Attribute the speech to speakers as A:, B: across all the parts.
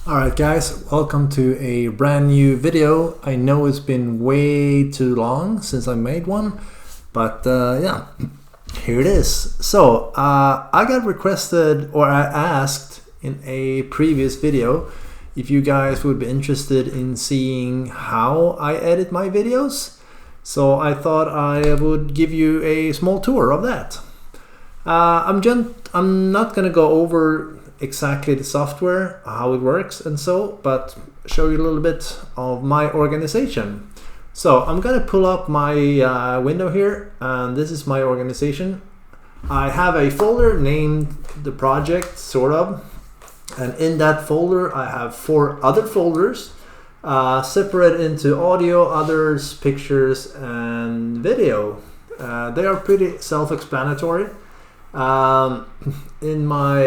A: Alright guys, welcome to a brand new video. I know it's been way too long since I made one, but yeah, here it is. So I got requested, or I asked in a previous video, if you guys would be interested in seeing how I edit my videos. So I thought I would give you a small tour of that. I'm not gonna go over exactly the software, how it works and so, but show you a little bit of my organization. So I'm gonna pull up my window here, and this is my organization. I have a folder named the project, sort of, and in that folder I have 4 other folders separated into audio, others, pictures, and video. They are pretty self-explanatory. In my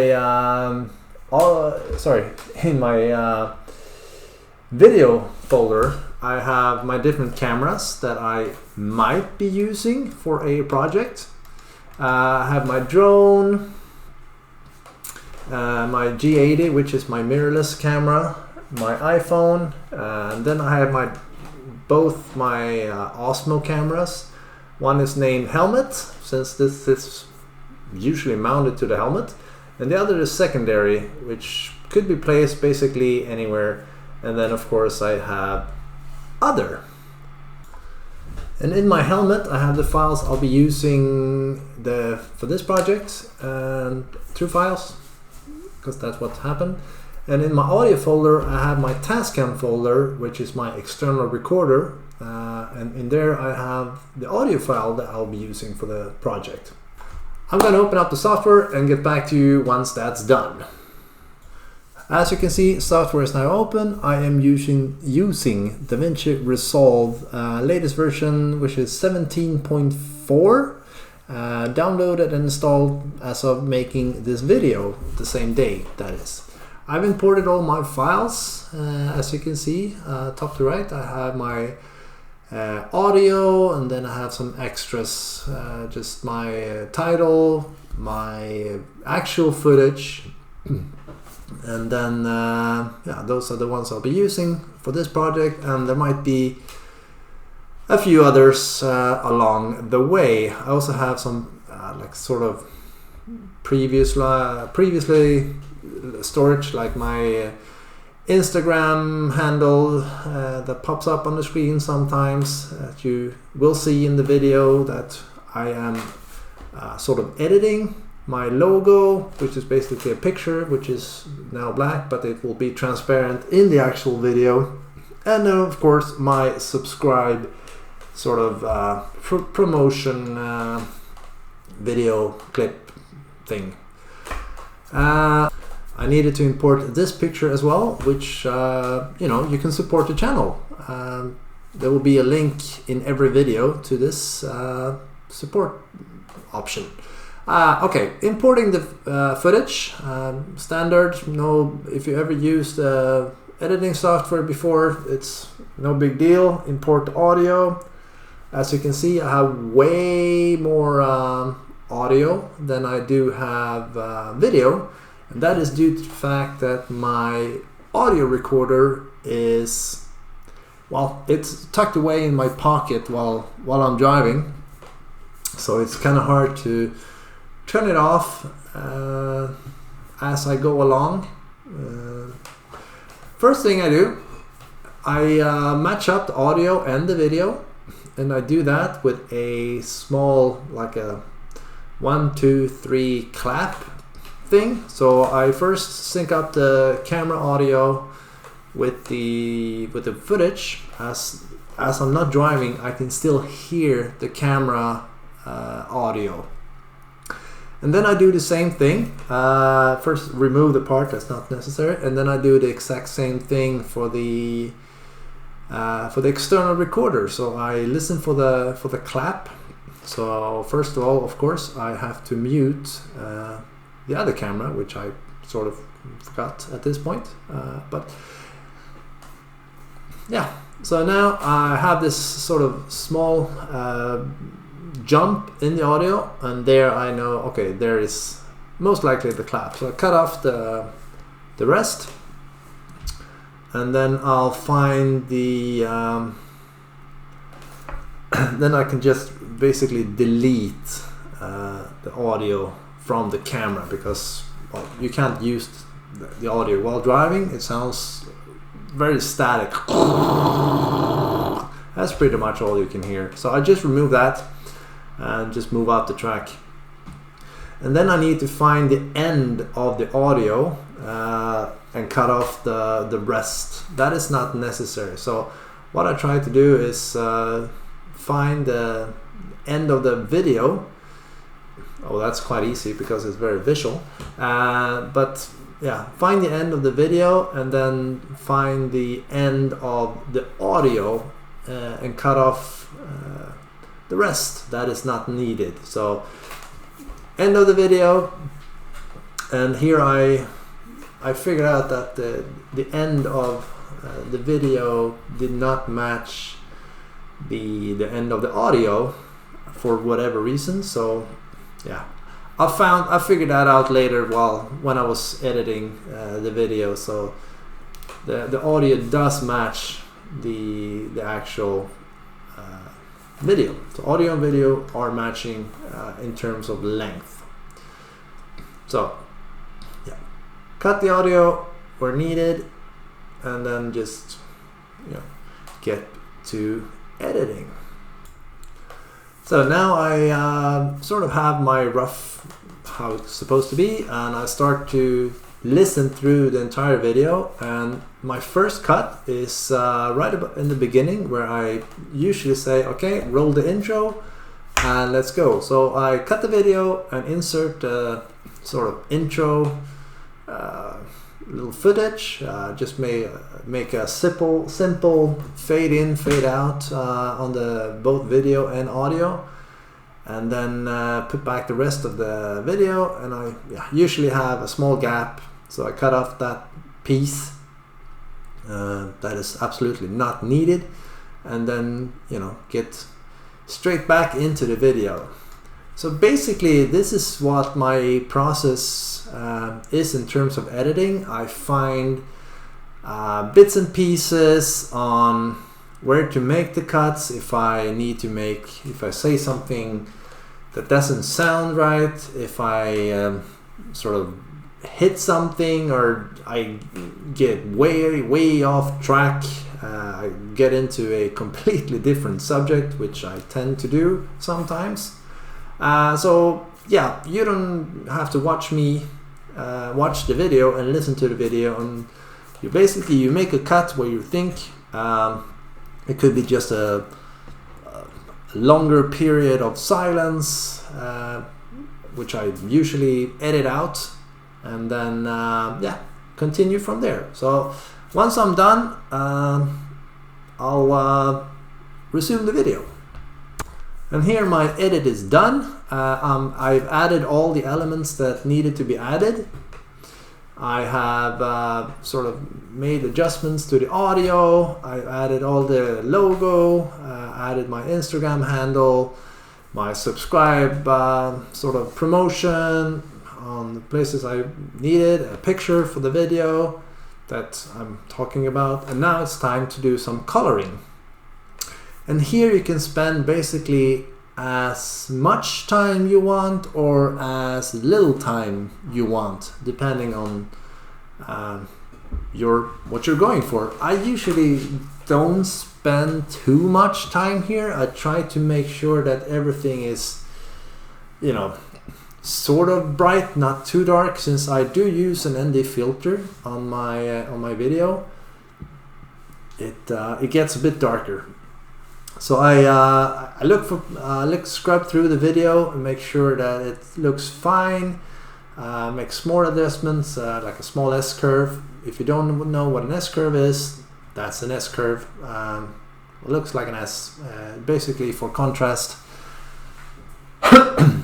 A: video folder, I have my different cameras that I might be using for a project. I have my drone, my G80, which is my mirrorless camera, my iPhone, and then I have both my Osmo cameras. One is named Helmet, since this is usually mounted to the helmet, and the other is secondary, which could be placed basically anywhere. And then of course I have other, and in my helmet I have the files I'll be using for this project, and 2 files, because that's what happened. And in my audio folder I have my Tascam folder, which is my external recorder, and in there I have the audio file that I'll be using for the project. I'm going to open up the software and get back to you once that's done. As you can see, software is now open. I am using DaVinci Resolve latest version, which is 17.4, downloaded and installed as of making this video, the same day that is. I've imported all my files, as you can see, top to right. I have my audio, and then I have some extras, just my title, my actual footage, and then yeah, those are the ones I'll be using for this project, and there might be a few others along the way. I also have some like sort of previously storage, like my Instagram handle that pops up on the screen sometimes, that you will see in the video that I am sort of editing. My logo, which is basically a picture, which is now black, but it will be transparent in the actual video. And then of course my subscribe sort of promotion video clip thing. I needed to import this picture as well, which you know, you can support the channel. There will be a link in every video to this support option. Okay, importing the footage, standard. No, if you ever used editing software before, it's no big deal. Import the audio. As you can see, I have way more audio than I do have video. And that is due to the fact that my audio recorder is, well, it's tucked away in my pocket while I'm driving. So it's kind of hard to turn it off as I go along. First thing I do, I match up the audio and the video. And I do that with a small, like a 1, 2, 3 clap thing. So I first sync up the camera audio with the footage. As I'm not driving, I can still hear the camera audio. And then I do the same thing. First remove the part that's not necessary, and then I do the exact same thing for the external recorder. So I listen for the clap. So first of all, of course, I have to mute the other camera, which I sort of forgot at this point, but yeah. So now I have this sort of small jump in the audio, and there I know, okay, there is most likely the clap. So I cut off the rest, and then I'll find the then I can just basically delete the audio from the camera, because well, you can't use the audio while driving. It sounds very static. That's pretty much all you can hear. So I just remove that and just move out the track. And then I need to find the end of the audio and cut off the rest. That is not necessary. So what I try to do is find the end of the video. Oh, that's quite easy because it's very visual. But yeah, find the end of the video and then find the end of the audio and cut off the rest that is not needed. So end of the video, and here I figured out that the end of the video did not match the end of the audio for whatever reason. So yeah, I figured that out later when I was editing the video. So the audio does match the actual video. So audio and video are matching in terms of length. So yeah, cut the audio where needed, and then just get to editing. So now I sort of have my rough how it's supposed to be, and I start to listen through the entire video. And my first cut is right about in the beginning, where I usually say, okay, roll the intro and let's go. So I cut the video and insert sort of intro little footage. Just make a simple fade in, fade out on the both video and audio, and then put back the rest of the video. And I usually have a small gap, so I cut off that piece that is absolutely not needed, and then get straight back into the video. So basically this is what my process is in terms of editing. I find bits and pieces on where to make the cuts. If I say something that doesn't sound right, if I sort of hit something, or I get way off track, I get into a completely different subject, which I tend to do sometimes. So yeah, you don't have to watch me watch the video and listen to the video, and you make a cut where you think it could be just a longer period of silence, which I usually edit out, and then continue from there. So once I'm done, I'll resume the video. And here my edit is done. I've added all the elements that needed to be added. I have sort of made adjustments to the audio. I added all the logo, added my Instagram handle, my subscribe sort of promotion on the places I needed, a picture for the video that I'm talking about. And now it's time to do some coloring. And here you can spend basically as much time you want or as little time you want, depending on what you're going for. I usually don't spend too much time here. I try to make sure that everything is, sort of bright, not too dark, since I do use an ND filter on my video. It gets a bit darker. So I scrub through the video and make sure that it looks fine. Make small adjustments, like a small S-curve. If you don't know what an S-curve is, that's an S-curve. It looks like an S, basically for contrast.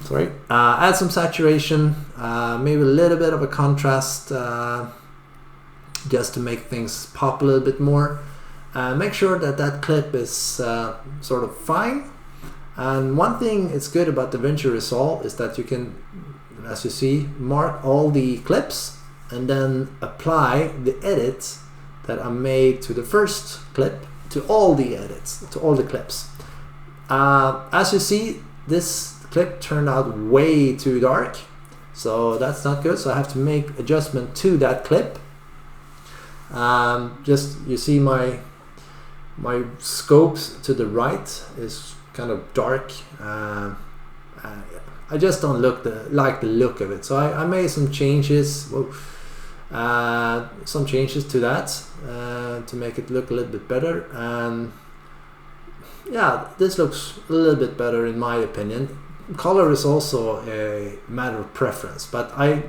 A: Sorry. Add some saturation, maybe a little bit of a contrast, just to make things pop a little bit more. Make sure that clip is sort of fine. And one thing it's good about DaVinci Resolve is that you can, as you see, mark all the clips and then apply the edit that I made to the first clip to all the edits, to all the clips. As you see, this clip turned out way too dark, so that's not good, so I have to make adjustment to that clip. Just you see my scopes to the right is kind of dark. I just don't like the look of it, so I made some changes. Some changes to that to make it look a little bit better, and yeah, this looks a little bit better in my opinion. Color is also a matter of preference, but I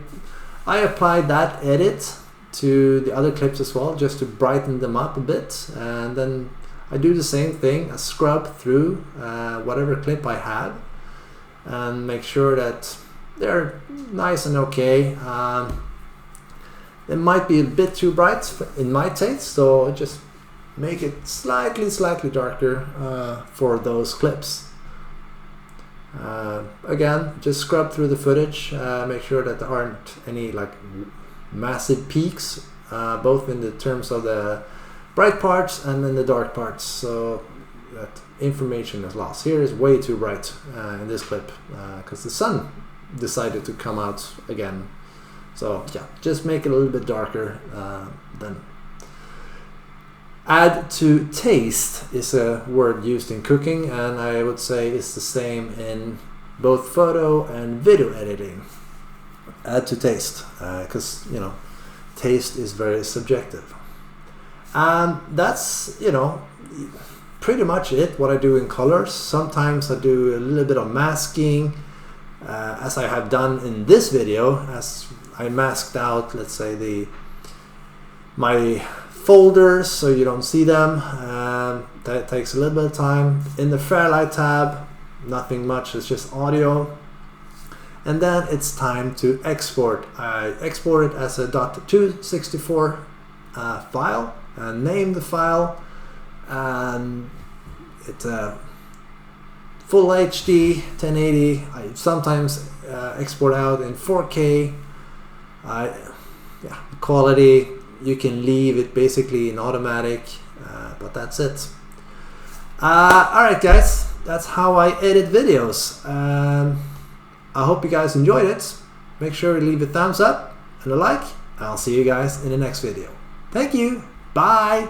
A: applied that edit to the other clips as well, just to brighten them up a bit, and then I do the same thing. I scrub through whatever clip I have and make sure that they're nice and okay. It might be a bit too bright in my taste, so just make it slightly darker for those clips. Again, just scrub through the footage, make sure that there aren't any like massive peaks, both in the terms of the bright parts and in the dark parts, so that information is lost. Here is way too bright in this clip because the sun decided to come out again. So yeah, just make it a little bit darker. Then add to taste is a word used in cooking, and I would say it's the same in both photo and video editing. Add to taste, because you know, taste is very subjective. And that's, you know, pretty much it, what I do in colors. Sometimes I do a little bit of masking, as I have done in this video, as I masked out, let's say, my folders so you don't see them. That takes a little bit of time. In the Fairlight tab, nothing much, it's just audio. And then it's time to export. I export it as a .264 file and name the file, and it's a full HD 1080. I sometimes export out in 4K. Yeah, quality you can leave it basically in automatic, but that's it. Alright guys, that's how I edit videos. I hope you guys enjoyed it. Make sure to leave a thumbs up and a like. I'll see you guys in the next video. Thank you. Bye.